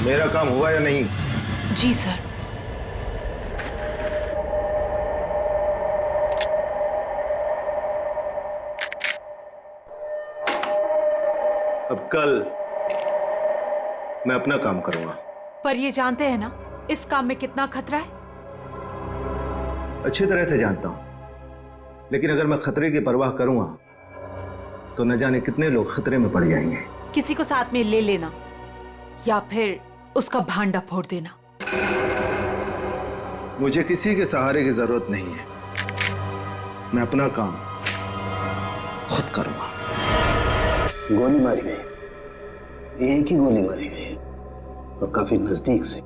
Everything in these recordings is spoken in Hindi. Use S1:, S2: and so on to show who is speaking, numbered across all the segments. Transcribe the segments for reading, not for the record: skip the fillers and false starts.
S1: मेरा काम हुआ या नहीं?
S2: जी सर।
S1: अब कल मैं अपना काम करूंगा।
S2: पर ये जानते हैं ना इस काम में कितना खतरा है?
S1: अच्छी तरह से जानता हूं, लेकिन अगर मैं खतरे की परवाह करूंगा तो न जाने कितने लोग खतरे में पड़ जाएंगे।
S2: किसी को साथ में ले लेना या फिर उसका भांडा फोड़ देना।
S1: मुझे किसी के सहारे की जरूरत नहीं है। मैं अपना काम खुद करूंगा।
S3: गोली मारी गई, एक ही गोली मारी गई और काफी नजदीक से।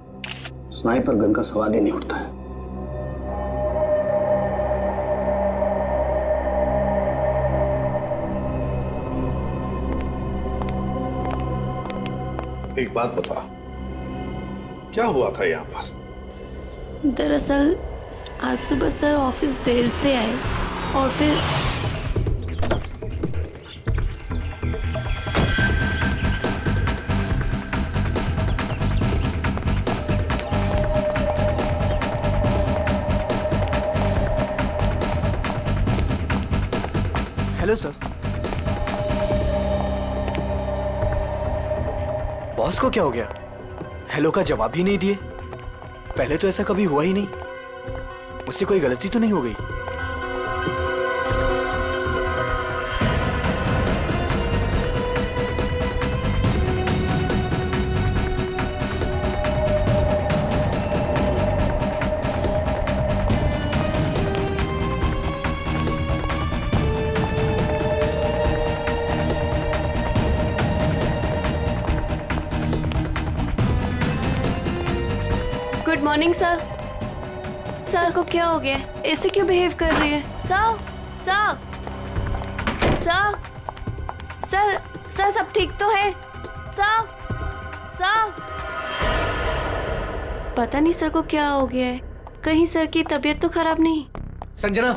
S3: स्नाइपर गन का सवाल ही नहीं उठता है।
S4: एक बात बता, क्या हुआ था यहाँ पर?
S5: दरअसल आज सुबह सर ऑफिस देर से आए और फिर
S6: हेलो सर। बॉस को क्या हो गया? हेलो का जवाब ही नहीं दिए। पहले तो ऐसा कभी हुआ ही नहीं। मुझसे कोई गलती तो नहीं हो गई?
S5: Good morning sir. सर को क्या हो गया? ऐसे क्यों बिहेव कर रही है? Sir sir sir sir sir सब ठीक तो है? सर सर पता नहीं सर को क्या हो गया है। कहीं सर की तबीयत तो खराब नहीं?
S6: संजना,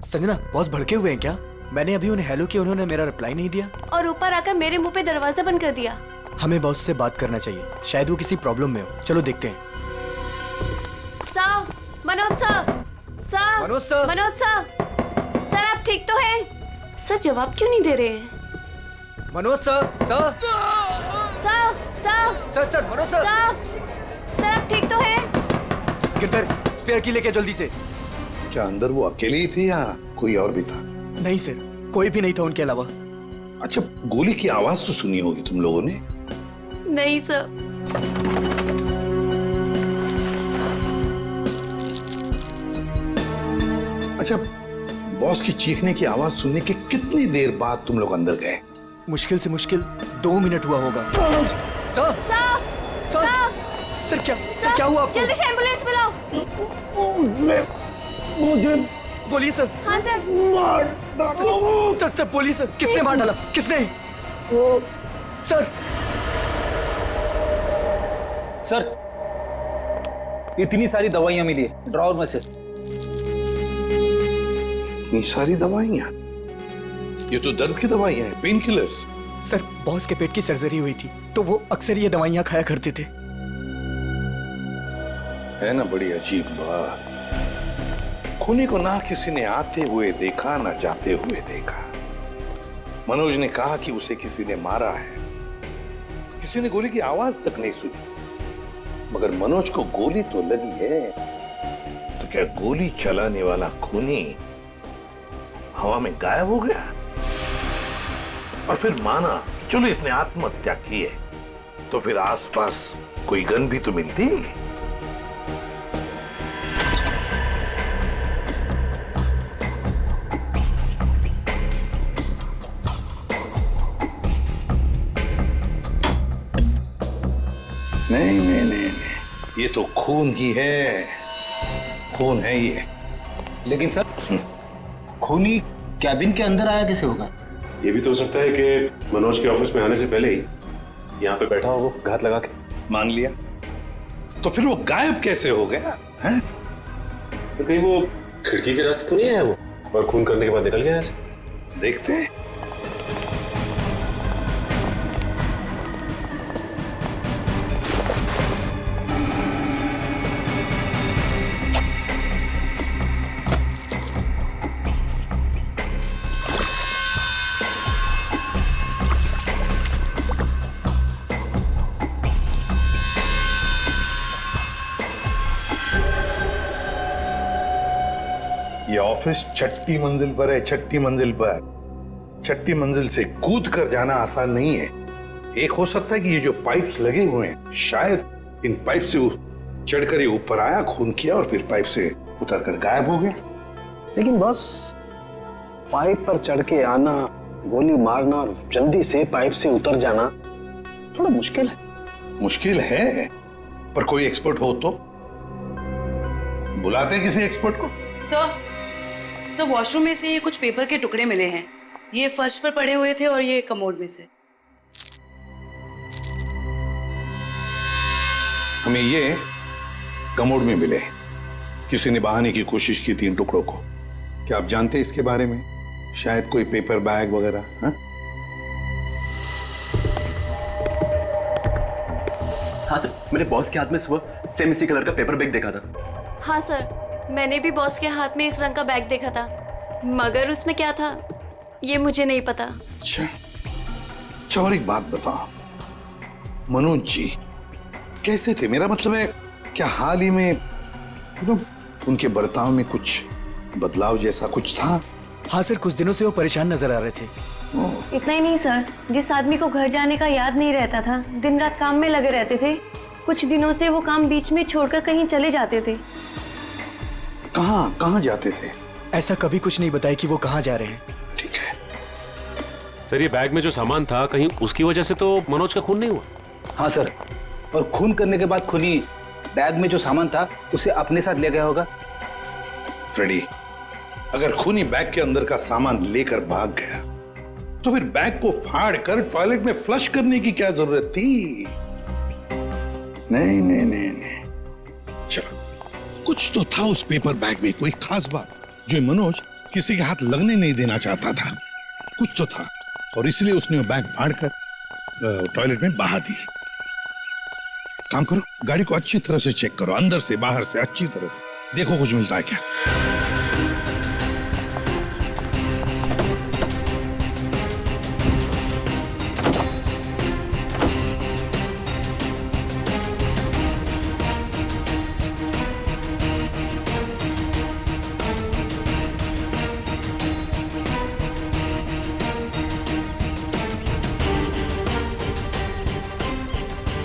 S6: संजना, बॉस भड़के हुए हैं क्या? मैंने अभी उन्हें हेलो किया, उन्होंने मेरा रिप्लाई नहीं दिया
S5: और ऊपर आकर मेरे मुंह पे दरवाजा बंद कर दिया।
S6: हमें बॉस से बात करना चाहिए, शायद वो किसी प्रॉब्लम में हो। चलो देखते हैं।
S5: Sir, Manoj sir, sir,
S6: Manoj sir,
S5: Manoj sir, sir आप ठीक तो हैं? सर जवाब क्यों नहीं दे रहे हैं?
S6: Manoj sir, sir,
S5: sir, sir,
S6: sir, sir, Manoj sir,
S5: sir, sir आप ठीक तो हैं?
S6: गिरधर, स्पेयर की लेके जल्दी से।
S4: क्या अंदर वो अकेली ही थी या कोई और भी था?
S6: नहीं सर, कोई भी नहीं था उनके अलावा।
S4: अच्छा, गोली की आवाज तो सुनी होगी तुम लोगों ने?
S5: नहीं सर।
S4: अच्छा, बॉस की चीखने की आवाज सुनने के कितनी देर बाद तुम लोग अंदर गए?
S6: मुश्किल से मुश्किल 2 मिनट हुआ होगा। सर,
S5: सर,
S6: सर, सर क्या हुआ आपको?
S5: जल्दी से एम्बुलेंस बुलाओ।
S6: मुझे बोलिए सर।
S5: हाँ सर।
S6: सर, सर बोलिए सर, किसने मार डाला? किसने? सर,
S7: सर इतनी सारी दवाइयां मिली है ड्रॉवर में से।
S4: इतनी सारी दवाइयां? ये तो दर्द की दवाइयां हैं, पेन किलर्स।
S6: सर बॉस के पेट की सर्जरी हुई थी तो वो अक्सर ये दवाइयां खाया करते थे।
S4: है ना बड़ी अजीब बात। खूनी को ना किसी ने आते हुए देखा ना जाते हुए देखा। मनोज ने कहा कि उसे किसी ने मारा है, किसी ने गोली की आवाज तक नहीं सुनी। मगर मनोज को गोली तो लगी है, तो क्या गोली चलाने वाला खूनी हवा में गायब हो गया? और फिर माना कि चलो इसने आत्महत्या की है, तो फिर आसपास कोई गन भी तो मिलती। नहीं नहीं नहीं, ये तो खून ही है, खून है ये।
S7: लेकिन सर खूनी कैबिन के अंदर आया कैसे होगा?
S8: ये भी तो हो सकता है कि मनोज के ऑफिस में आने से पहले ही यहाँ पे बैठा हो वो घात लगा के।
S4: मान लिया, तो फिर वो गायब कैसे हो गया है?
S8: तो कहीं वो खिड़की के रास्ते तो नहीं आया वो और खून करने के बाद निकल गया ऐसे?
S4: देखते हैं। ऑफिस छठी मंजिल पर है, छठी मंजिल पर। छठी मंजिल से कूद कर जाना आसान नहीं है। एक हो सकता है कि ये जो पाइप्स लगे हुए हैं, शायद इन पाइप से चढ़कर ये ऊपर आया, खून किया और फिर पाइप से उतर कर गायब हो गया।
S3: लेकिन बॉस, पाइप पर चढ़ के आना, गोली मारना और जल्दी से पाइप से उतर जाना थोड़ा मुश्किल है।
S4: मुश्किल है, पर कोई एक्सपर्ट हो तो बुलाते किसी एक्सपर्ट को।
S9: सर वॉशरूम में से ये कुछ पेपर के टुकड़े मिले हैं। ये फर्श पर पड़े हुए थे और ये कमोड में से।
S4: हमें ये कमोड में मिले। किसी ने बहाने की कोशिश की थी इन टुकड़ों को। क्या आप जानते हैं इसके बारे में? शायद कोई पेपर बैग वगैरह।
S10: हाँ सर, मैंने बॉस के हाथ में सुबह सेम इसी कलर का पेपर बैग देखा था।
S5: हाँ सर, मैंने भी बॉस के हाथ में इस रंग का बैग देखा था, मगर उसमें क्या था ये मुझे नहीं पता।
S4: अच्छा, और एक बात बताओ, मनोज जी कैसे थे? मेरा मतलब है, क्या हाल ही में उनके बर्ताव में कुछ बदलाव जैसा कुछ था?
S6: हाँ सर, कुछ दिनों से वो परेशान नजर आ रहे थे।
S5: इतना ही नहीं सर, जिस आदमी को घर जाने का याद नहीं रहता था, दिन रात काम में लगे रहते थे, कुछ दिनों से वो काम बीच में छोड़कर कहीं चले जाते थे।
S4: कहाँ जाते थे?
S6: ऐसा कभी कुछ नहीं बताया कि वो कहाँ जा रहे हैं।
S4: ठीक है
S8: सर, ये बैग में जो सामान था, कहीं उसकी वजह से तो मनोज का खून नहीं हुआ?
S7: हाँ सर, और खून करने के बाद खूनी बैग में जो सामान था उसे अपने साथ ले गया होगा।
S4: फ्रेडी, अगर खूनी बैग के अंदर का सामान लेकर भाग गया तो फिर बैग को फाड़ कर टॉयलेट में फ्लश करने की क्या जरूरत थी? नहीं। चलो, कुछ तो था उस पेपर बैग में, कोई खास बात जो मनोज किसी के हाथ लगने नहीं देना चाहता था। कुछ तो था और इसलिए उसने वो बैग फाड़ कर टॉयलेट में बहा दी। काम करो, गाड़ी को अच्छी तरह से चेक करो, अंदर से बाहर से अच्छी तरह से देखो कुछ मिलता है क्या।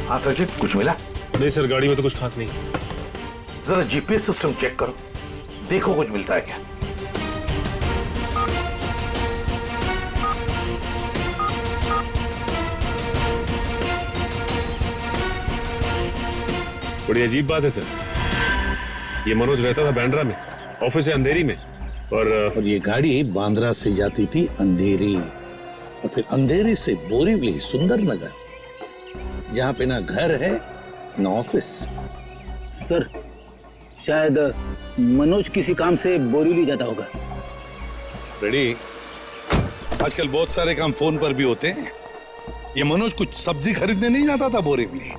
S4: हाँ सचिन, कुछ मिला?
S8: नहीं सर, गाड़ी में तो कुछ खास नहीं।
S4: जरा जीपीएस सिस्टम चेक करो, देखो कुछ मिलता है क्या।
S8: बड़ी अजीब बात है सर, ये मनोज रहता था बांद्रा में, ऑफिस है अंधेरी में, और
S4: ये गाड़ी बांद्रा से जाती थी अंधेरी, और फिर अंधेरी से बोरीवली, सुंदर नगर, जहां पे ना घर है ना ऑफिस।
S7: सर, शायद मनोज किसी काम से बोरीवली जाता होगा।
S4: रेडी, आजकल बहुत सारे काम फोन पर भी होते हैं। ये मनोज कुछ सब्जी खरीदने नहीं जाता था बोरीवली।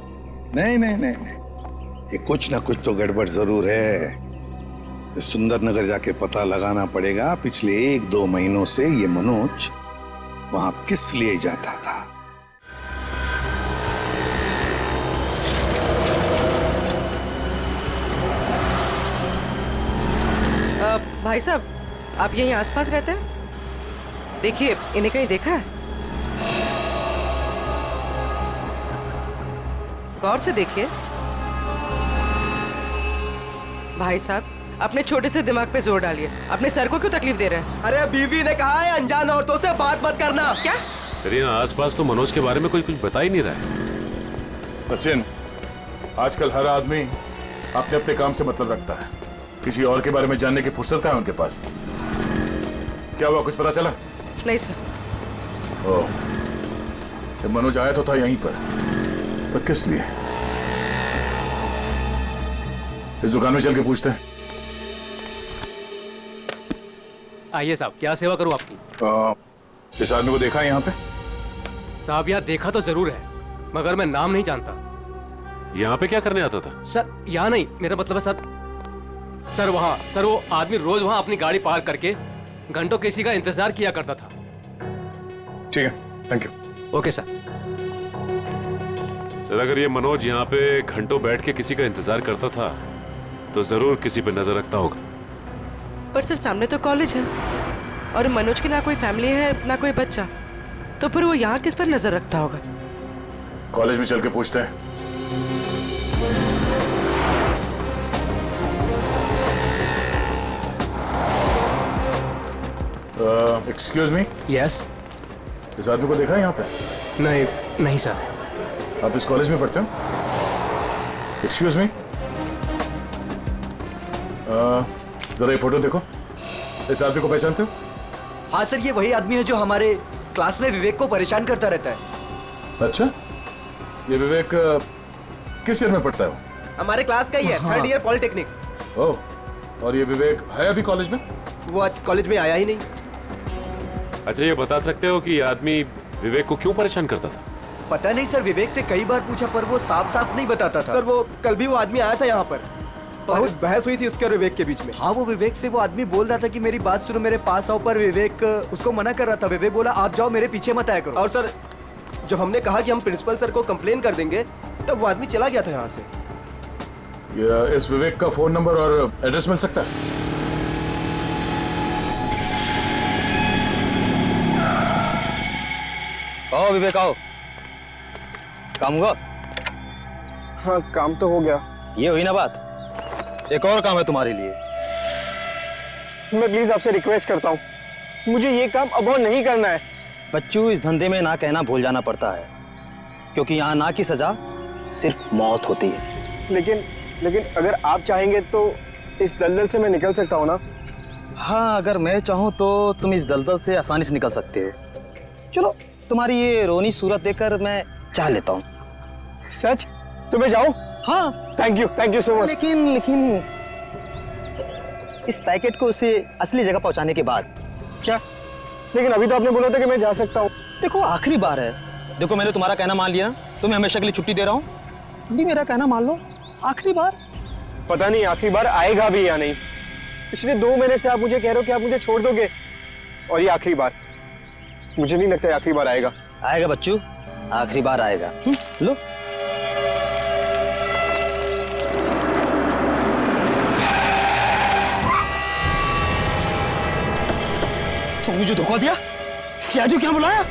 S4: नहीं, ये कुछ ना कुछ तो गड़बड़ जरूर है। सुंदर नगर जाके पता लगाना पड़ेगा पिछले 1-2 महीनों से ये मनोज वहां किस लिए जाता था।
S11: भाई साहब, आप यहीं आसपास रहते हैं? देखिए, इन्हें कहीं देखा है? गौर से देखिए। भाई साहब, अपने छोटे से दिमाग पे जोर डालिए। अपने सर को क्यों तकलीफ दे रहे हैं?
S6: अरे बीवी ने कहा है अनजान औरतों से बात मत करना।
S11: क्या?
S8: सर, यहाँ आसपास तो मनोज के बारे में कोई कुछ बता ही नहीं रहा है।
S12: सचिन, आजकल हर आदमी अपने अपने काम से मतलब रखता है, किसी और के बारे में जानने की फुर्सत है उनके पास? क्या हुआ, कुछ पता चला?
S11: नहीं सर।
S12: ओह, जब मनोज आया तो था यहीं पर किस लिए? इस दुकान में चल के पूछते हैं।
S6: आइए साहब, क्या सेवा करूं आपकी?
S12: इस आदमी को देखा है यहाँ पे?
S6: साहब, यहाँ देखा तो जरूर है, मगर मैं नाम नहीं जानता।
S8: यहाँ पे क्या करने आता था?
S6: सर, यहाँ नहीं, मेरा मतलब है सर वहाँ, सर वो आदमी रोज वहाँ अपनी गाड़ी पार्क करके घंटों किसी का इंतजार किया करता था।
S12: ठीक है, thank you.
S6: Okay sir.
S8: Sir, अगर ये मनोज यहाँ पे घंटों बैठ के किसी का इंतजार करता था तो जरूर किसी पे नजर रखता होगा।
S11: पर सर सामने तो कॉलेज है और मनोज की ना कोई फैमिली है ना कोई बच्चा, तो फिर वो यहाँ किस पर नजर रखता होगा?
S12: कॉलेज में चल के पूछते हैं। Excuse me.
S6: यस।
S12: इस आदमी को देखा है यहाँ पे?
S6: नहीं नहीं सर।
S12: आप इस कॉलेज में पढ़ते हो? एक्सक्यूज मी, जरा ये फोटो देखो। इस आदमी को पहचानते हो?
S6: हाँ सर, ये वही आदमी है जो हमारे क्लास में विवेक को परेशान करता रहता है।
S12: अच्छा, ये विवेक किस ईयर में पढ़ता है?
S6: हमारे क्लास का ही है, थर्ड ईयर पॉलिटेक्निक।
S12: ओह, और ये विवेक है अभी कॉलेज में?
S6: वो आज कॉलेज में आया ही नहीं।
S8: अच्छा, ये बता सकते हो कि ये आदमी विवेक को क्यों परेशान करता था?
S6: पता नहीं सर, विवेक से कई बार पूछा पर वो साफ साफ नहीं बताता था।
S13: सर वो कल भी वो आदमी आया था यहाँ पर, बहुत बहस हुई थी उसके और विवेक के बीच में।
S6: हाँ, वो विवेक से वो आदमी बोल रहा था कि मेरी बात सुनो, मेरे पास आओ, पर विवेक उसको मना कर रहा था। विवेक बोला आप जाओ, मेरे पीछे मत आया करो।
S13: और सर जब हमने कहा कि हम प्रिंसिपल सर को कंप्लेन कर देंगे तब वो आदमी चला गया था यहाँ से।
S12: इस विवेक का फोन नंबर और एड्रेस मिल सकता है?
S7: आओ विवेक आओ, काम हुआ?
S3: हाँ काम तो हो गया।
S7: ये हुई ना बात, एक और काम है तुम्हारे लिए।
S3: मैं प्लीज आपसे रिक्वेस्ट करता हूँ, मुझे ये काम अब और नहीं करना है।
S7: बच्चू, इस धंधे में ना कहना भूल जाना पड़ता है, क्योंकि यहाँ ना की सजा सिर्फ मौत होती है।
S3: लेकिन अगर आप चाहेंगे तो इस दलदल से मैं निकल सकता हूँ ना?
S7: हाँ, अगर मैं चाहूँ तो तुम इस दलदल से आसानी से निकल सकते हो। चलो, तुम्हारी ये रोनी सूरत देखकर मैं चाह लेता हूँ।
S3: सच? तो मैं जाऊँ?
S7: हाँ।
S3: Thank you so much.
S7: लेकिन इस पैकेट को उसे असली जगह पहुंचाने के बाद।
S3: क्या? लेकिन अभी तो आपने बोला था कि मैं जा सकता हूँ।
S7: देखो, आखिरी बार है। देखो, मैंने तुम्हारा कहना मान लिया, तुम्हें हमेशा के लिए छुट्टी दे रहा हूँ। भी मेरा कहना मान लो, आखिरी बार।
S3: पता नहीं आखिरी बार आएगा भी या नहीं। पिछले 2 महीने से आप मुझे कह रहे हो कि आप मुझे छोड़ दोगे, और ये आखिरी बार। मुझे नहीं लगता आखिरी बार आएगा।
S7: आएगा बच्चू, आखिरी बार आएगा। लो।
S3: तुमने मुझे धोखा दिया? सियाजू क्या बुलाया?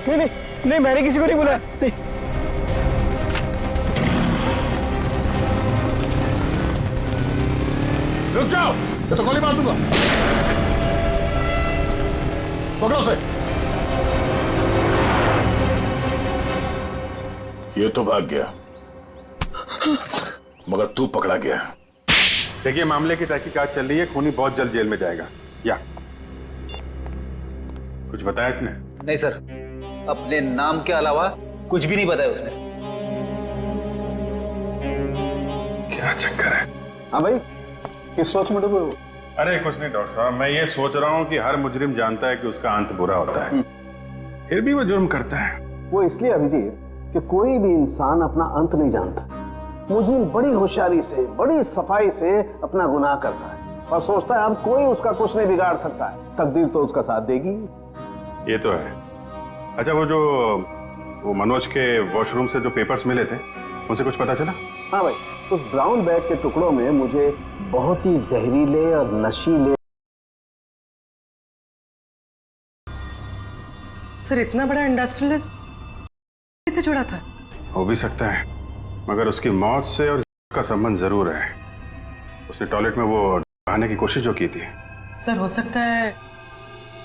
S3: नहीं, मैंने किसी को नहीं बुलाया। नहीं।
S12: रुक जाओ, मैं तो गोली मार दूंगा। पकड़ो उसे। ये तो भाग गया, मगर तू पकड़ा गया।
S14: देखिए, मामले की तहकीकात चल रही है, खूनी बहुत जल्द जेल में जाएगा। या कुछ बताया इसने?
S7: नहीं सर, अपने नाम के अलावा कुछ भी नहीं बताया उसने।
S14: क्या चक्कर है?
S3: हाँ भाई, किस सोच में डूबे हो?
S14: अरे कुछ नहीं डॉक्टर साहब, मैं ये सोच रहा हूँ कि हर मुजरिम जानता है कि उसका अंत बुरा होता है, फिर भी वो जुर्म करता है।
S3: वो इसलिए अभिजीत कि कोई भी इंसान अपना अंत नहीं जानता। मुजरिम बड़ी होशियारी से, बड़ी सफाई से अपना गुनाह करता है और सोचता है अब कोई उसका कुछ नहीं बिगाड़ सकता है, तकदीर तो उसका साथ देगी।
S14: ये तो है। अच्छा, वो मनोज के वॉशरूम से जो पेपर्स मिले थे, उनसे कुछ पता चला?
S3: हाँ भाई, उस ब्राउन बैग के टुकड़ों में मुझे बहुत ही जहरीले और नशीले।
S11: सर, इतना बड़ा इंडस्ट्रियलिस्ट से जुड़ा था?
S14: हो भी सकता है, मगर उसकी मौत से और का संबंध जरूर है। उसने टॉयलेट में वो बहाने की कोशिश जो की थी।
S11: सर, हो सकता है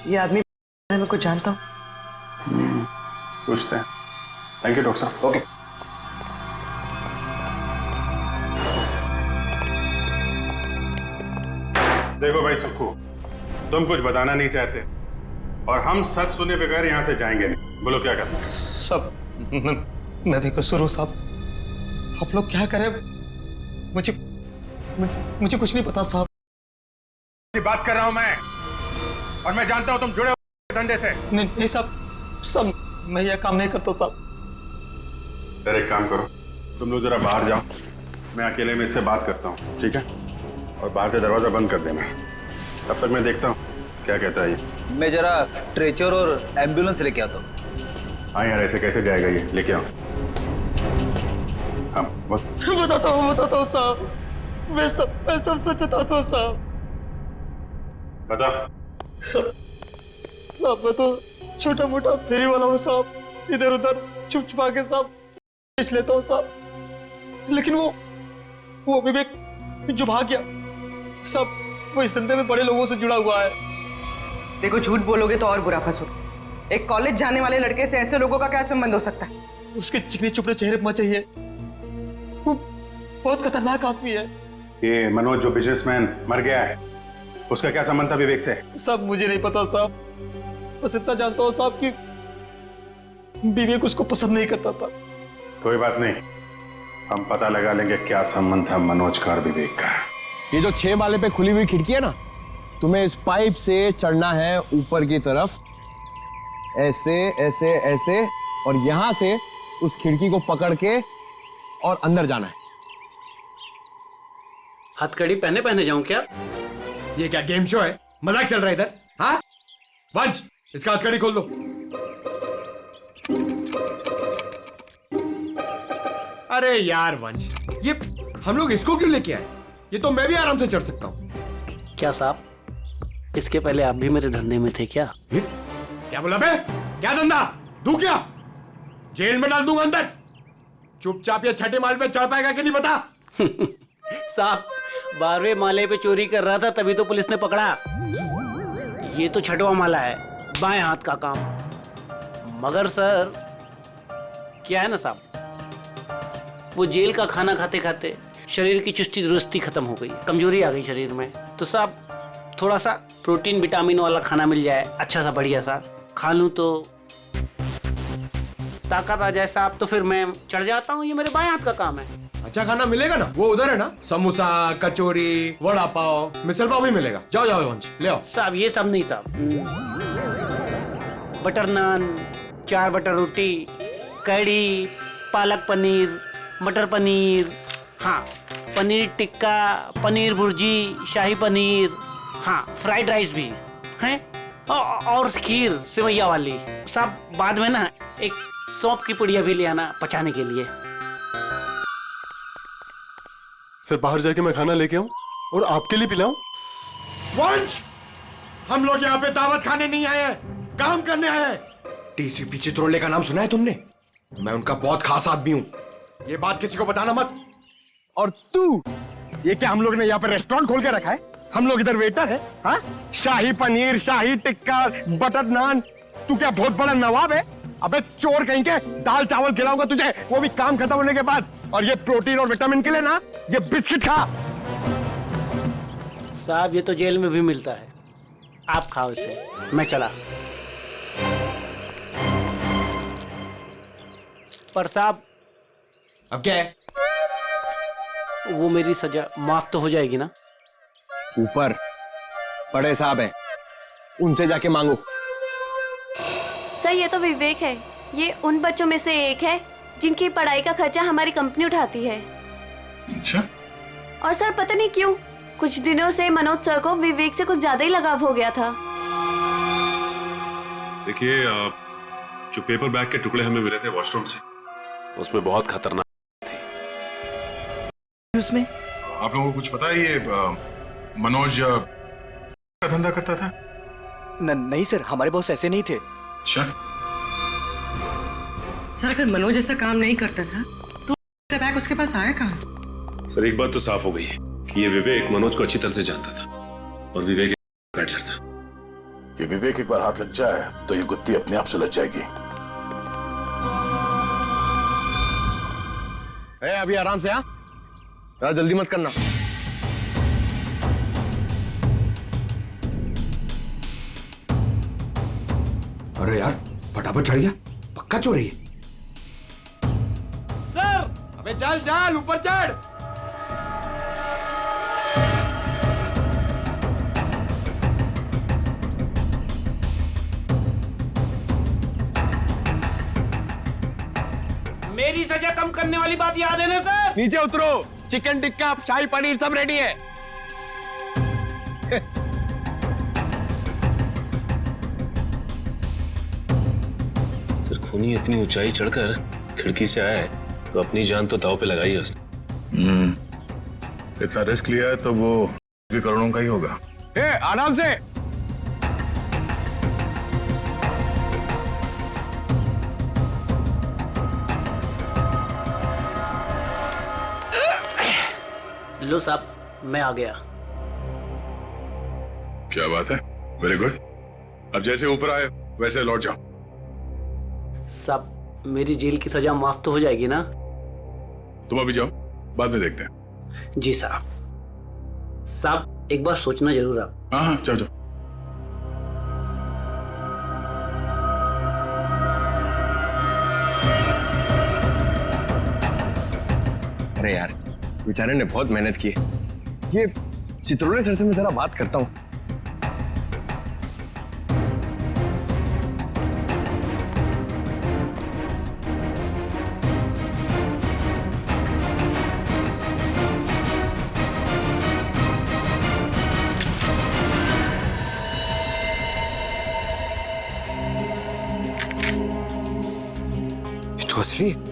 S11: ये आदमी मैं कुछ जानता हूँ।
S14: पूछते हैं। थैंक यू डॉक्टर साहब।
S7: ओके।
S14: देखो भाई सुक्खू, तुम कुछ बताना नहीं चाहते और हम सच सुने बगैर यहाँ से जाएंगे नहीं। बोलो क्या करना है?
S7: सब मैं भी कसूर हूँ साहब, आप लोग क्या करें? मुझे कुछ नहीं पता साहब।
S14: बात कर रहा हूँ मैं, और मैं जानता हूँ तुम जुड़े हो धंधे से।
S7: नहीं सब मैं यह काम नहीं करता साहब।
S14: फिर एक काम करो, तुम लोग जरा बाहर जाओ, मैं अकेले में इससे बात करता हूँ, ठीक है? और बाहर से दरवाजा बंद कर देना। तब तक मैं देखता हूँ क्या कहता है ये।
S7: मैं जरा स्ट्रेचर और एम्बुलेंस लेके आता हूँ।
S14: हाँ यार, ऐसे कैसे जाएगा ये? लेके आओ। हाँ बताता हूँ
S7: साहब, मैं सब सच बताता हूँ साहब।
S14: बता।
S6: साहब मैं तो छोटा मोटा फेरी वाला हूँ साहब, इधर उधर छुप छुपा के साहब बेच लेता हूँ साहब। लेकिन वो विवेक जो भाग गया साहब, वो इस धंधे में बड़े लोगों से जुड़ा हुआ है।
S11: देखो झूठ बोलोगे तो और बुरा फंसोगे। एक कॉलेज जाने वाले लड़के से ऐसे लोगों का क्या संबंध हो सकता है?
S6: उसके चिकने चुपड़े चेहरे पर चाहिए, वो बहुत खतरनाक आदमी है।
S14: ये मनोज जो बिजनेसमैन मर गया है, उसका क्या संबंध था विवेक से?
S6: सब मुझे नहीं पता साहब, बस इतना जानता हूँ साहब कि विवेक उसको पसंद नहीं करता था।
S14: कोई बात नहीं, हम पता लगा लेंगे क्या संबंध था मनोज का और विवेक का।
S13: ये जो 6 माले पे खुली हुई खिड़की है ना, तुम्हें इस पाइप से चढ़ना है ऊपर की तरफ, ऐसे ऐसे ऐसे, और यहां से उस खिड़की को पकड़ के और अंदर जाना है।
S15: हथकड़ी पहने पहने जाऊं क्या?
S13: ये क्या गेम शो है? मजाक चल रहा है इधर? हाँ वंश, इसका हथकड़ी खोल दो। अरे यार वंश, ये हम लोग इसको क्यों लेके आए? ये तो मैं भी आराम से चढ़ सकता हूँ।
S15: क्या साहब, इसके पहले आप भी मेरे धंधे में थे क्या?
S13: क्या बोला बे? क्या धंधा? दू क्या? जेल में डाल दूंगा अंदर। चुपचाप ये 6ठे माले पे चढ़ पाएगा कि नहीं बता?
S15: साहब 12वें माले पे चोरी कर रहा था, तभी तो पुलिस ने पकड़ा। ये तो 6वां माला है, बाएं हाथ का काम। मगर सर क्या है ना साहब, वो जेल का खाना खाते खाते शरीर की चुस्ती दुरुस्ती खत्म हो गई, कमजोरी आ गई शरीर में। तो साहब थोड़ा सा प्रोटीन विटामिन वाला खाना मिल जाए, अच्छा सा बढ़िया सा खा लूं तो ताकत आ जाए साहब, तो फिर मैं चढ़ जाता हूँ। ये मेरे बाएं हाथ का काम है।
S13: अच्छा खाना मिलेगा ना? वो उधर है ना, समोसा, कचौरी, वड़ा पाव, मिसल पाव भी मिलेगा। जाओ जाओ वंश, ले आओ।
S15: साहब ये सब नहीं साहब, बटर नान, 4 बटर रोटी, कढ़ी, पालक पनीर, मटर पनीर, हाँ पनीर टिक्का, पनीर भुर्जी, शाही पनीर, हाँ फ्राइड राइस भी है, और खीर सेवैया वाली। साहब बाद में ना एक सौंफ की पुड़िया भी ले आना पचाने के लिए।
S16: सर बाहर जाके मैं खाना लेके आऊं और आपके लिए पिलाऊं?
S13: वंश, हम लोग यहाँ पे दावत खाने नहीं आए हैं, काम करने आए हैं। टीसीपी चित्रोले का नाम सुना है तुमने? मैं उनका बहुत खास आदमी हूँ, ये बात किसी को बताना मत। और तू, ये क्या हम लोग ने यहाँ पे रेस्टोरेंट खोल के रखा है? हम लोग इधर वेटर है? हाँ, शाही पनीर, शाही टिक्का, बटर नान, तू क्या बहुत बड़ा नवाब है? अबे चोर कहीं के, दाल चावल खिलाऊंगा तुझे, वो भी काम खत्म होने के बाद। और ये प्रोटीन और विटामिन के लिए ना, ये बिस्किट खा।
S15: साहब ये तो जेल में भी मिलता है, आप खाओ इसे, मैं चला। पर साहब
S13: अब क्या है?
S15: वो मेरी सजा माफ तो हो जाएगी ना?
S13: ऊपर बड़े साहब हैं, उनसे जाके मांगो।
S5: सर ये तो विवेक है, ये उन बच्चों में से एक है जिनकी पढ़ाई का खर्चा हमारी कंपनी उठाती है।
S4: अच्छा?
S5: और सर पता नहीं क्यों कुछ दिनों से मनोज सर को विवेक से कुछ ज्यादा ही लगाव हो गया था।
S8: देखिए जो पेपर बैग के टुकड़े हमें मिले थे वॉशरूम से, उसमें बहुत खतरनाक थी।
S4: उसमें आप लोगों को कुछ पता है ये मनोज का धंधा करता था?
S6: नहीं सर, हमारे बॉस ऐसे नहीं थे।
S4: अच्छा
S11: सर अगर मनोज ऐसा काम नहीं करता था तो बैग उसके पास आया कहाँ से?
S8: सर एक बात तो साफ हो गई है कि ये विवेक मनोज को अच्छी तरह से जानता था और विवेक बैटलर था।
S4: ये विवेक एक बार हाथ लग जाए तो ये गुत्ती अपने आप सुलझ जाएगी।
S13: अभी आराम से, हाँ यार, जल्दी मत करना। अरे यार फटाफट चढ़ गया, पक्का चोरी है।
S15: सर
S13: अबे चल चल ऊपर चढ़।
S15: मेरी सजा कम करने वाली बात याद है ना सर?
S13: नीचे उतरो, चिकन टिक्का, शाही पनीर सब रेडी है।
S8: सर खूनी इतनी ऊंचाई चढ़कर खिड़की से आया है तो अपनी जान तो दांव पे लगाई है उसने।
S4: इतना रिस्क लिया है तो वो भी करोड़ों का ही होगा।
S13: आराम से,
S15: लो साहब, मैं आ गया।
S12: क्या बात है, वेरी गुड। अब जैसे ऊपर आए वैसे लौट जाओ।
S15: साहब मेरी जेल की सजा माफ तो हो जाएगी ना?
S12: तुम अभी जाओ, बाद में देखते हैं।
S15: जी साहब। साहब एक बार सोचना जरूर आप।
S12: हाँ हाँ, जाओ जाओ।
S17: अरे यार, बेचारे ने बहुत मेहनत की। ये चित्रोले सर से मैं जरा बात करता हूँ। ये तो असली है।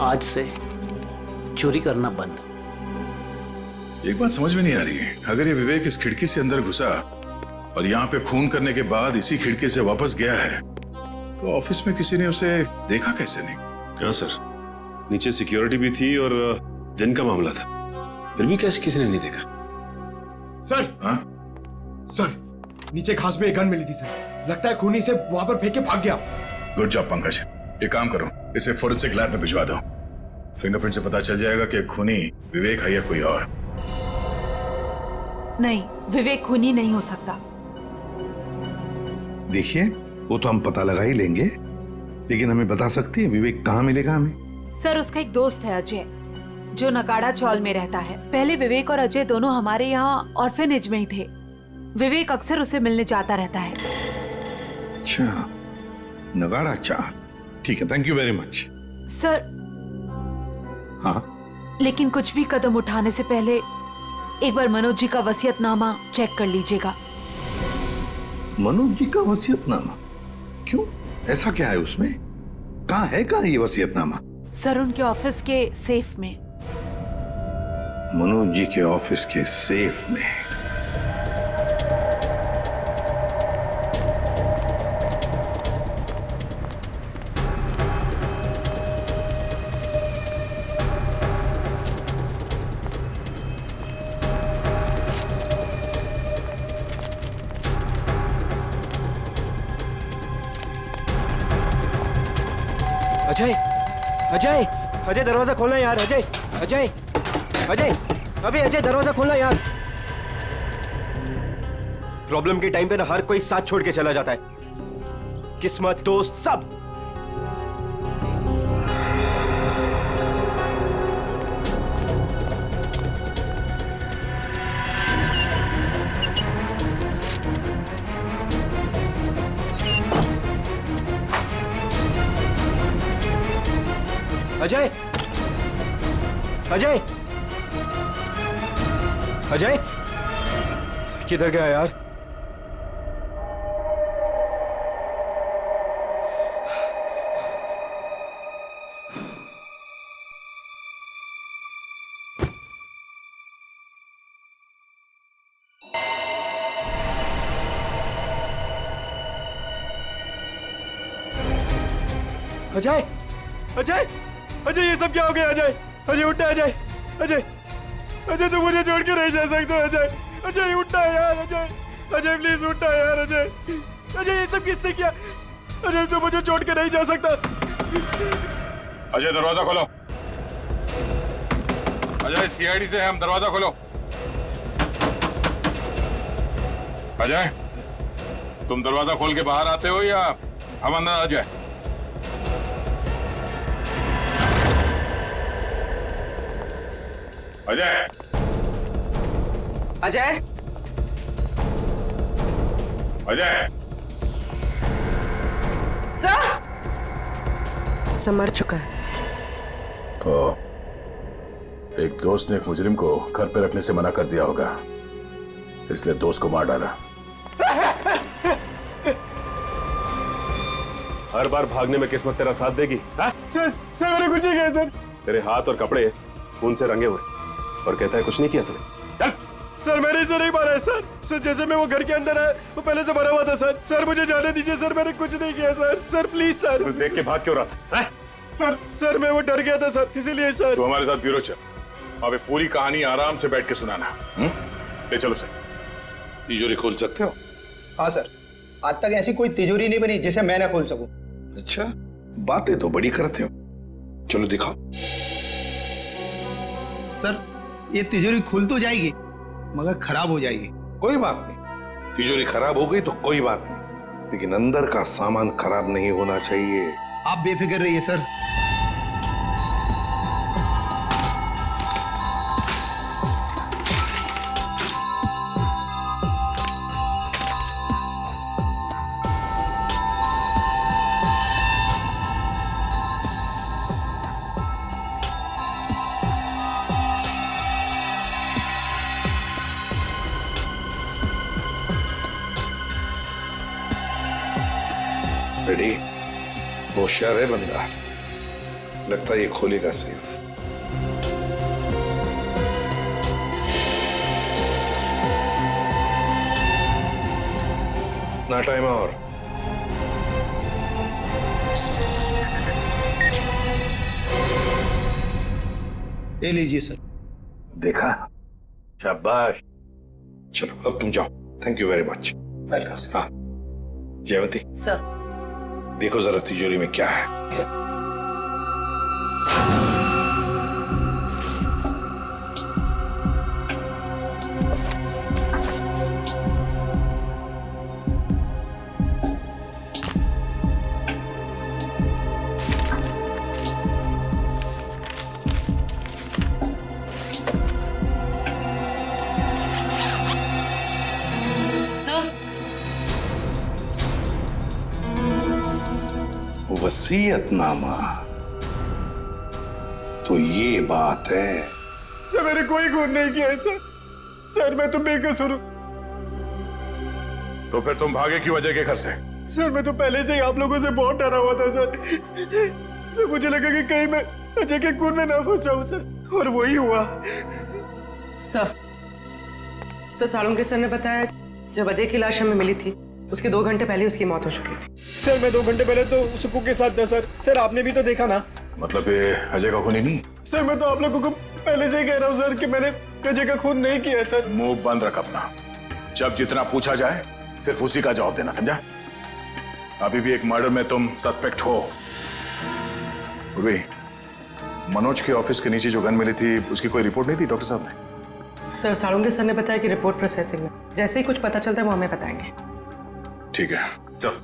S15: आज से चोरी करना बंद।
S12: एक बात समझ में नहीं आ रही है, अगर ये विवेक इस खिड़की से अंदर घुसा और यहाँ पे खून करने के बाद इसी खिड़की से वापस गया है, तो ऑफिस में किसी ने उसे देखा कैसे नहीं?
S8: क्या सर, नीचे सिक्योरिटी भी थी और दिन का मामला था, फिर भी कैसे किसी ने नहीं देखा?
S13: सर,
S12: हाँ?
S13: सर नीचे घास में एक गन मिली थी सर, लगता है खूनी से वहां पर फेंक के भाग गया।
S12: Good job Pankaj. एक काम करो, इसे फोरेंसिक लैब में भिजवा दो। फिंगरप्रिंट से पता चल जाएगा कि खूनी विवेक है या कोई और।
S2: नहीं, विवेक खूनी नहीं हो सकता।
S4: देखिए, वो तो हम पता लगा ही लेंगे, लेकिन हमें बता सकती है विवेक कहाँ मिलेगा हमें?
S2: सर उसका एक दोस्त है अजय, जो नगाड़ा चौल में रहता है। पहले विवेक और अजय दोनों हमारे यहाँ ऑर्फेनेज में ही थे। विवेक अक्सर उसे मिलने जाता रहता है।
S4: अच्छा, नगाड़ा चाल, ठीक है, thank you very much.
S2: Sir
S4: हाँ,
S2: लेकिन कुछ भी कदम उठाने से पहले एक बार मनोज जी का वसीयतनामा चेक कर लीजिएगा।
S4: मनोज जी का वसीयतनामा? क्यों, ऐसा क्या है उसमें? कहाँ है ये वसीयतनामा?
S2: सर उनके ऑफिस के सेफ में।
S4: मनोज जी के ऑफिस के सेफ में?
S6: अजय, अजय, अजय दरवाजा खोलना यार। अजय, अजय, अजय, अभी अजय दरवाजा खोलना यार। प्रॉब्लम के टाइम पे ना हर कोई साथ छोड़ के चला जाता है, किस्मत, दोस्त, सब। अजय, अजय, अजय, किधर गया यार? अजय, अजय, अजय, ये सब क्या हो गया? अजय, अजय उठा। अजय, अजय, अजय तुम मुझे छोड़ के नहीं जा सकते। अजय, अजय उठा यार। अजय, अजय प्लीज उठा यार। अजय, अजय ये सब किससे किया? अजय तुम मुझे छोड़ के नहीं जा सकता।
S12: अजय दरवाजा खोलो। अजय सीआईडी से हम, दरवाजा खोलो। अजय तुम दरवाजा खोल के बाहर आते हो या हम अंदर आ जाए? अजय,
S11: अजय,
S12: अजय,
S11: सब मर चुका है।
S12: तो एक दोस्त ने एक मुजरिम को घर पे रखने से मना कर दिया होगा, इसलिए दोस्त को मार डाला।
S8: हर बार भागने में किस्मत तेरा साथ देगी?
S6: सर मैंने कुछ नहीं किया सर।
S8: तेरे हाथ और कपड़े खून से रंगे हुए और कहता है कुछ नहीं किया तूने। चल
S16: सर मैंने इसे नहीं मारा है सर। सर जैसे मैं वो घर के अंदर है वो पहले से भरा हुआ था सर। सर मुझे जाने दीजिए सर, मैंने कुछ नहीं किया सर। Sir please sir.
S14: तू देख के भाग क्यों रहा था?
S16: सर मैं वो डर गया था सर, इसीलिए सर।
S14: तू हमारे साथ ब्यूरो चल, वहाँ पे पूरी कहानी आराम से बैठ के सुनाना। ले चलो सर।
S4: तिजोरी खोल सकते हो?
S7: हाँ सर, आज तक ऐसी कोई तिजोरी नहीं बनी जिसे मैं ना खोल सकूं।
S4: अच्छा, बातें तो बड़ी करते हो, चलो दिखाओ।
S7: सर ये तिजोरी खुल तो जाएगी मगर खराब हो जाएगी।
S4: कोई बात नहीं, तिजोरी खराब हो गई तो कोई बात नहीं, लेकिन अंदर का सामान खराब नहीं होना चाहिए।
S7: आप बेफिक्र रहिए सर।
S4: रेडी? होशियार है बंदा, लगता है ये खोलेगा सेफ। ना टाइम और।
S7: ले लीजिए सर।
S4: देखा, शाबाश। चलो अब तुम जाओ। Thank you very much. Welcome. हाँ जयवंती
S9: सर,
S4: देखो जरा तिजोरी में क्या है।
S9: सर,
S4: वसीयतनामा, तो ये बात है।
S16: सर मैंने कोई खून नहीं किया है सर। सर मैं तो बेकसूर हूँ।
S14: तो फिर तुम भागे क्यों अजय के घर से?
S16: सर मैं तो पहले से ही आप लोगों से बहुत डरा हुआ था सर। सर मुझे लगा कि कहीं मैं अजय के खून में ना फंस जाऊं सर, और वही हुआ।
S11: सर सालुंके सर ने बताया जब अजय की लाश हमें मिली थी उसके 2 घंटे पहले उसकी मौत हो चुकी थी।
S16: सर मैं 2 घंटे पहले तो सुकू के साथ था सर। सर आपने भी तो देखा ना।
S14: मतलब ये अजय का खून ही नहीं?
S16: सर मैं तो आप लोगों को पहले से ही कह रहा हूँ सर कि मैंने अजय का खून नहीं किया सर।
S14: मुंह बंद रख अपना। जब जितना पूछा जाए सिर्फ उसी का जवाब देना, समझा? अभी भी एक मर्डर में तुम सस्पेक्ट हो। उर्वी, मनोज के ऑफिस के नीचे जो गन मिली थी उसकी कोई रिपोर्ट नहीं थी डॉक्टर साहब ने?
S11: सर सालुंके सर ने बताया कि रिपोर्ट प्रोसेसिंग में, जैसे ही कुछ पता चलता है वो हमें बताएंगे।
S14: ठीक है, चल।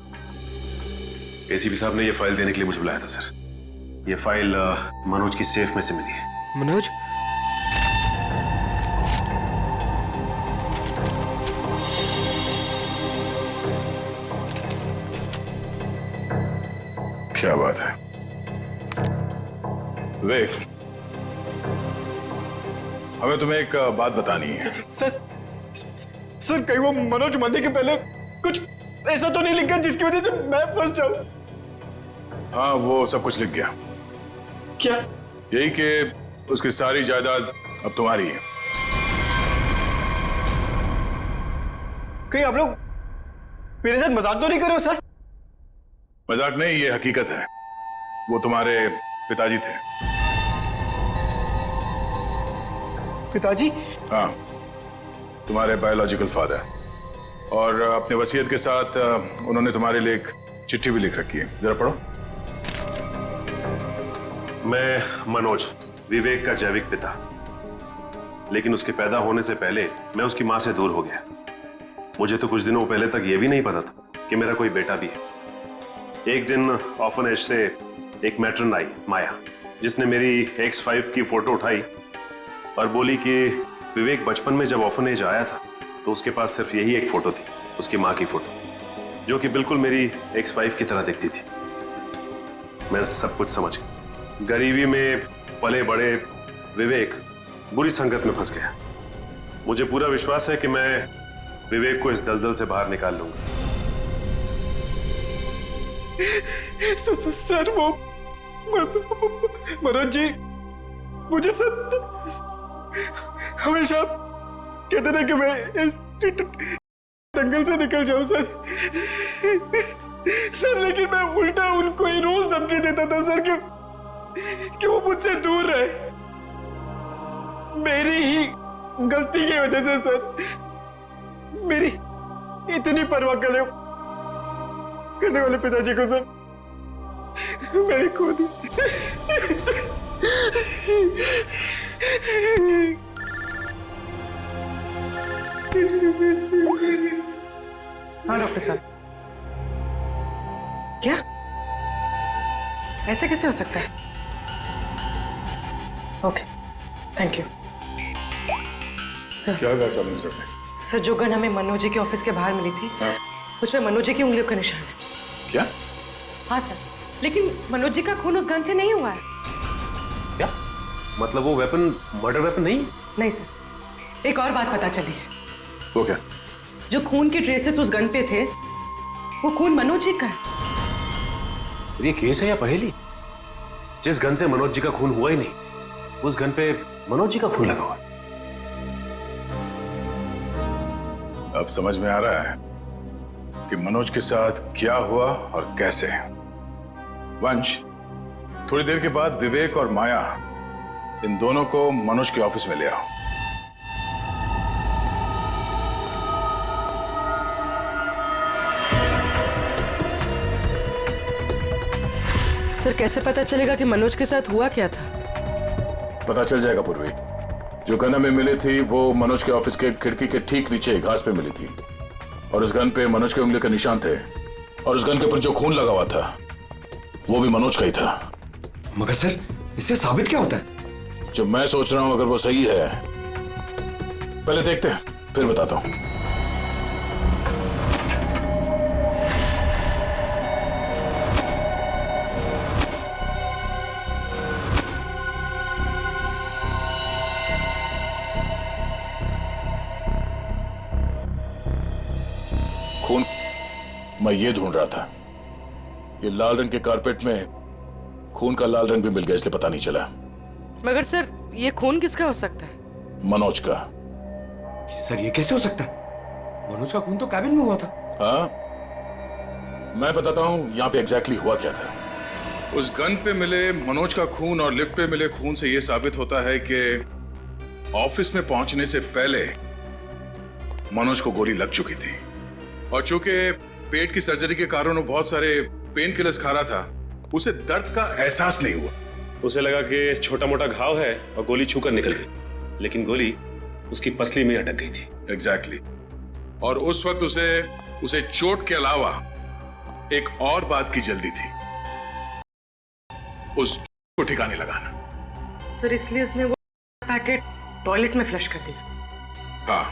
S14: एसीपी साहब ने ये फाइल देने के लिए मुझे बुलाया था सर। ये फाइल मनोज की सेफ में से मिली है।
S16: मनोज?
S14: क्या बात है विवेक, हमें तुम्हें एक बात बतानी है।
S16: सर कहीं वो मनोज मरने के पहले कुछ ऐसा तो नहीं लिखा जिसकी वजह से मैं फंस जाऊं?
S14: हाँ वो सब कुछ लिख गया।
S16: क्या?
S14: यही कि उसकी सारी जायदाद अब तुम्हारी है।
S16: कहीं आप लोग मेरे साथ मजाक तो नहीं कर रहे हो सर?
S14: मजाक नहीं, ये हकीकत है। वो तुम्हारे पिताजी थे।
S16: पिताजी?
S14: हाँ, तुम्हारे बायोलॉजिकल फादर। और अपने वसीयत के साथ उन्होंने तुम्हारे लिए एक चिट्ठी भी लिख रखी है, जरा पढ़ो।
S8: मैं मनोज, विवेक का जैविक पिता, लेकिन उसके पैदा होने से पहले मैं उसकी मां से दूर हो गया। मुझे तो कुछ दिनों पहले तक यह भी नहीं पता था कि मेरा कोई बेटा भी है। एक दिन ऑर्फनेज से एक मैट्रन आई, माया, जिसने मेरी X5 की फोटो उठाई और बोली कि विवेक बचपन में जब ऑर्फनेज आया था तो उसके पास सिर्फ यही एक फोटो थी, उसकी मां की फोटो, जो कि बिल्कुल मेरी X5 की तरह दिखती थी। मैं सब कुछ समझ गया। गरीबी में पले बड़े विवेक बुरी संगत में फंस गया। मुझे पूरा विश्वास है कि मैं विवेक को इस दलदल से बाहर निकाल लूंगा।
S16: सर वो मनोज जी मुझे सर हमेशा कहते थे कि मैं इस दंगल से निकल जाऊं सर। सर लेकिन मैं उल्टा उनको ही रोज धमकी देता था सर कि वो मुझसे दूर रहे। मेरी ही गलती की वजह से सर, मेरी इतनी परवाह करने वाले पिताजी को सर मैंने खो दी।
S11: हाँ डॉक्टर साहब, क्या ऐसे कैसे हो सकता है? Okay, thank you sir.
S14: क्या कहा सामने सर ने?
S11: सर जो गन हमें मनोज जी के ऑफिस के बाहर मिली थी,
S14: हाँ?
S11: उसमें मनोज जी की उंगलियों का निशान है।
S14: क्या?
S11: हाँ सर, लेकिन मनोज जी का खून उस गन से नहीं हुआ है।
S8: क्या मतलब वो वेपन मर्डर वेपन नहीं?
S11: नहीं सर, एक और बात पता चली है।
S14: वो क्या?
S11: जो खून के ट्रेसेस उस गन पे थे, वो खून मनोज जी का है।
S8: ये केस है या पहेली? जिस गन से मनोज जी का खून हुआ ही नहीं, उस गन पे मनोज जी का खून लगा हुआ।
S14: अब समझ में आ रहा है कि मनोज के साथ क्या हुआ और कैसे। वंश, थोड़ी देर के बाद विवेक और माया, इन दोनों को मनोज के ऑफिस में ले आओ।
S11: सर कैसे पता चलेगा कि मनोज के साथ हुआ क्या था?
S14: पता चल जाएगा पूर्वी। जो गन हमें मिली थी वो मनोज के ऑफिस के खिड़की के ठीक नीचे घास पे मिली थी, और उस गन पे मनोज के उंगली के निशान थे, और उस गन के ऊपर जो खून लगा हुआ था वो भी मनोज का ही था।
S13: मगर सर, इससे साबित क्या होता है?
S14: जो मैं सोच रहा हूं अगर वो सही है, पहले देखते हैं फिर बताता हूं। खून मैं ये ढूंढ रहा था। ये लाल रंग के कारपेट में खून का लाल रंग भी मिल गया, इसलिए पता नहीं चला।
S11: मगर सर ये खून किसका हो सकता है?
S14: मनोज का।
S13: सर ये कैसे हो सकता है? मनोज का खून तो कैबिन में हुआ था।
S14: हाँ, मैं बताता हूं यहाँ पे एग्जैक्टली हुआ क्या था। उस गन पे मिले मनोज का खून और लिफ्ट पे मिले खून से यह साबित होता है कि ऑफिस में पहुंचने से पहले मनोज को गोली लग चुकी थी, और चूंकि पेट की सर्जरी के कारण वो बहुत सारे पेन किलर्स खा रहा था, उसे दर्द का एहसास नहीं हुआ।
S8: उसे लगा कि छोटा मोटा घाव है और गोली छूकर निकल गई, लेकिन गोली उसकी पसली में अटक गई थी।
S14: एग्जैक्टली। और उस वक्त उसे चोट के अलावा एक और बात की जल्दी थी, उस को ठिकाने लगाना।
S11: सर इसलिए उसने वो पैकेट टॉयलेट में फ्लश कर दिया।
S14: हाँ,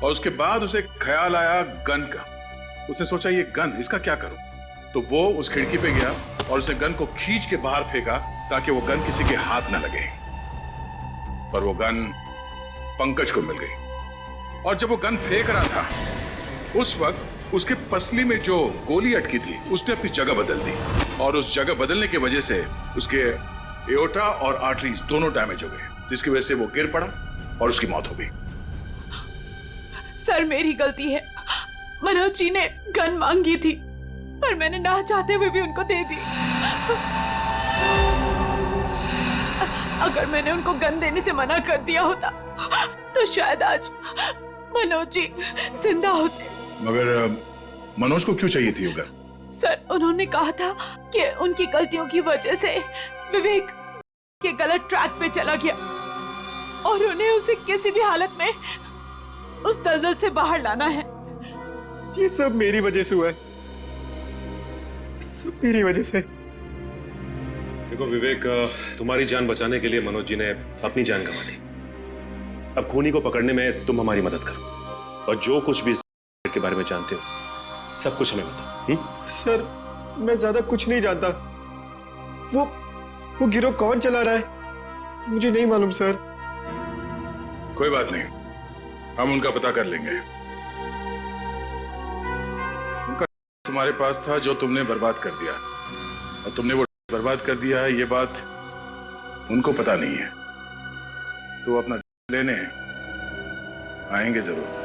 S14: और उसके बाद उसे ख्याल आया गन का। उसने सोचा ये गन, इसका क्या करूं? तो वो उस खिड़की पे गया और उसने गन को खींच के बाहर फेंका ताकि वो गन किसी के हाथ न लगे। पर वो गन पंकज को मिल गई, और जब वो गन फेंक रहा था उस वक्त उसके पसली में जो गोली अटकी थी उसने अपनी जगह बदल दी, और उस जगह बदलने की वजह से उसके एओर्टा और आर्टरीज दोनों डैमेज हो गए, जिसकी वजह से वो गिर पड़ा और उसकी मौत हो गई।
S2: सर मेरी गलती है। मनोज जी ने गन मांगी थी, पर मैंने ना चाहते हुए भी उनको दे दी। अगर मैंने उनको गन देने से मना कर दिया होता तो शायद आज मनोज जी जिंदा होते।
S14: मगर मनोज को क्यों चाहिए थी वो गन?
S2: सर उन्होंने कहा था कि उनकी गलतियों की वजह से विवेक के गलत ट्रैक पे चला गया, और उन्हें उसे किसी भी हालत में उस दलदल से बाहर लाना है।
S16: ये सब मेरी वजह से हुआ है, सब मेरी वजह से।
S8: देखो विवेक, तुम्हारी जान बचाने के लिए मनोज जी ने अपनी जान गंवा दी। अब खूनी को पकड़ने में तुम हमारी मदद करो, और जो कुछ भी के बारे में जानते हो सब कुछ हमें बताओ।
S16: सर मैं ज्यादा कुछ नहीं जानता। वो गिरोह कौन चला रहा है मुझे नहीं मालूम सर।
S14: कोई बात नहीं, हम उनका पता कर लेंगे। उनका तुम्हारे पास था जो तुमने बर्बाद कर दिया, और तुमने वो बर्बाद कर दिया है ये बात उनको पता नहीं है, तो अपना लेने
S12: आएंगे जरूर।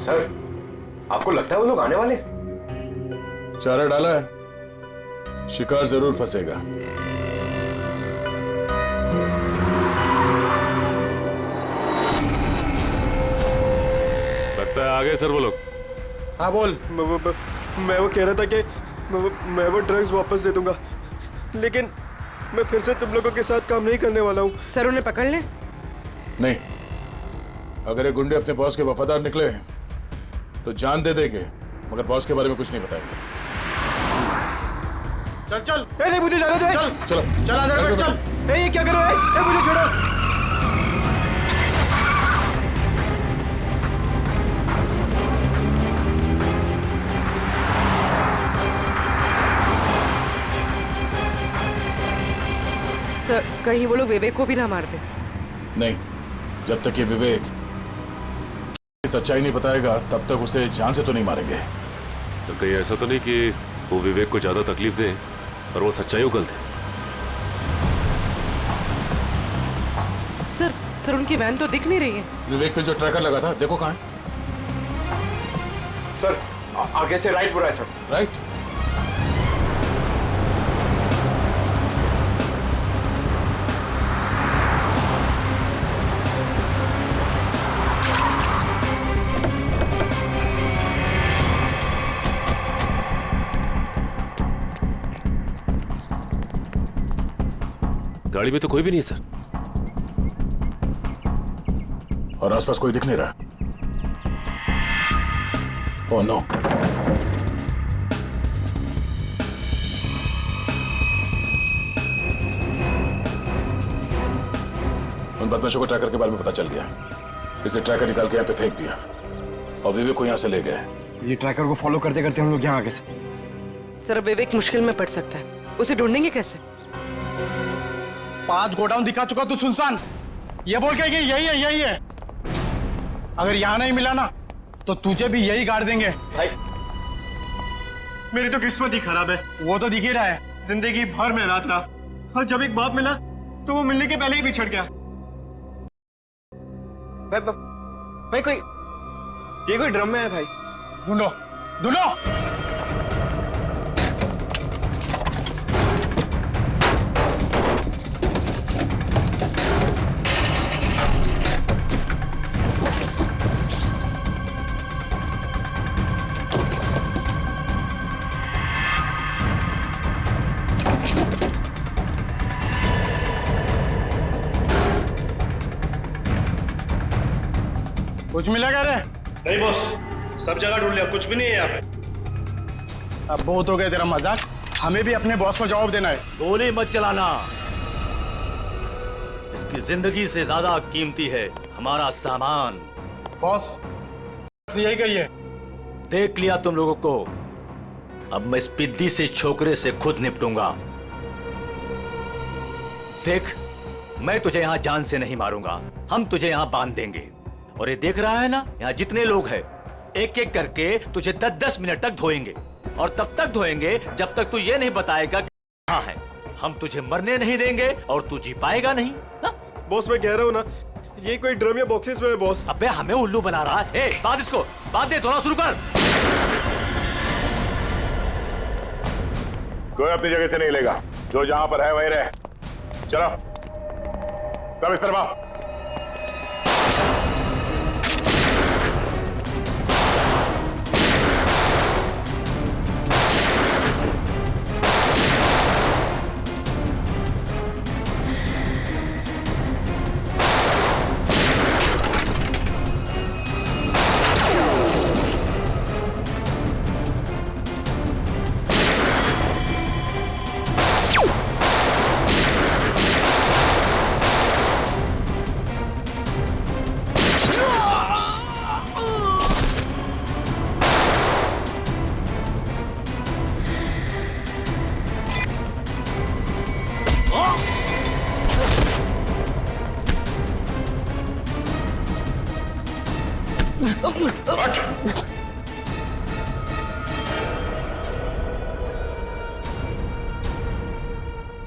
S13: सर, आपको लगता है वो लोग आने वाले?
S12: चारा डाला है, शिकार जरूर फंसेगा।
S8: लगता है आ गए सर वो लोग।
S16: हाँ बोल। मैं वो कह रहा था कि मैं वो ड्रग्स वापस दे दूंगा, लेकिन मैं फिर से तुम लोगों के साथ काम नहीं करने वाला हूँ।
S11: सर उन्हें पकड़ लें?
S12: नहीं, अगर ये गुंडे अपने बॉस के वफादार निकले तो जान दे देंगे, मगर बॉस के बारे में कुछ नहीं बताएंगे।
S16: चल चल। नहीं मुझे जाने दे।
S12: चल चलो
S16: चल आधार कार्ड चल। ये क्या कर रहे हो? मुझे छोड़ो।
S11: सर कहीं वो लोग विवेक को भी ना मार दे।
S12: नहीं, जब तक ये विवेक सच्चाई नहीं बताएगा तब तक उसे जान से तो नहीं मारेंगे।
S8: तो कहीं ऐसा तो नहीं कि वो विवेक को ज्यादा तकलीफ दे और वो सच्चाई उगल दे?
S11: सर उनकी वैन तो दिख नहीं रही है।
S12: विवेक पे जो ट्रैकर लगा था देखो कहाँ है?
S13: सर आगे से राइट बुरा है सर।
S12: राइट।
S8: गाड़ी में तो कोई भी नहीं है सर।
S12: और आसपास कोई दिख नहीं रहा। Oh no. उन बदमाशों को ट्रैकर के बारे में पता चल गया, इसलिए ट्रैकर निकाल के यहाँ पे फेंक दिया और विवेक को यहाँ से ले गए।
S16: ये ट्रैकर को फॉलो करते करते हम लोग यहाँ आगे से।
S11: सर विवेक मुश्किल में पड़ सकता है, उसे ढूंढेंगे कैसे?
S7: 5 गोडाउन दिखा चुका तू सुनसान, ये बोल के कि यही है। अगर यहाँ नहीं मिला ना तो तुझे भी यही गाड़ देंगे।
S16: भाई मेरी तो किस्मत ही खराब है।
S7: वो तो दिख ही रहा है।
S16: जिंदगी भर में रात रहा और जब एक बाप मिला तो वो मिलने के पहले ही बिछड़ गया। भाई कोई ड्रम में है भाई।
S7: ढूंढो। कुछ मिलेगा रे?
S6: नहीं बॉस, सब जगह ढूंढ लिया, कुछ भी नहीं है यहाँ पे।
S7: अब बहुत हो गया तेरा मजाक, हमें भी अपने बॉस को जवाब देना है।
S6: गोली मत चलाना, इसकी जिंदगी से ज्यादा कीमती है हमारा सामान।
S7: बॉस यही कहिए।
S6: देख लिया तुम लोगों को, अब मैं इस पिद्दी से छोकरे से खुद निपटूंगा। देख, मैं तुझे यहाँ जान से नहीं मारूंगा, हम तुझे यहाँ बांध देंगे। और ये देख रहा है ना, यहाँ जितने लोग हैं एक एक करके तुझे 10-10 मिनट तक धोएंगे, और तब तक धोएंगे जब तक तू ये नहीं बताएगा कि कहाँ है। हम तुझे मरने नहीं देंगे और तू जी पाएगा नहीं ना?
S16: बॉस मैं कह रहा हूँ ना, ये कोई ड्रम या बॉक्सेस में है बॉस।
S6: अबे हमें उल्लू बना रहा है। बांध इसको, बांध दे, धोना शुरू कर।
S14: कोई अपनी जगह से नहीं लेगा, जो जहां पर है वहीं रहे। चलो सब इस तरफ आओ।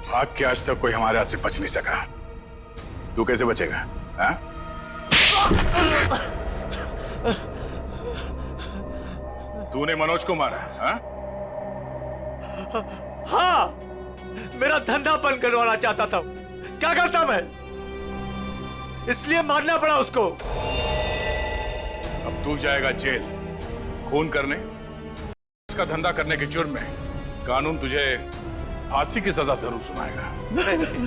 S14: भाग के आज तक कोई हमारे हाथ से बच नहीं सका, तू कैसे बचेगा? हाँ? तूने मनोज को मारा? हाँ?
S6: हाँ, मेरा धंधा बंद करवाना चाहता था। क्या करता मैं, इसलिए मारना पड़ा उसको।
S14: अब तू जाएगा जेल। खून करने, इसका धंधा करने के जुर्म में कानून तुझे फांसी की सजा जरूर सुनाएगा।
S6: नहीं,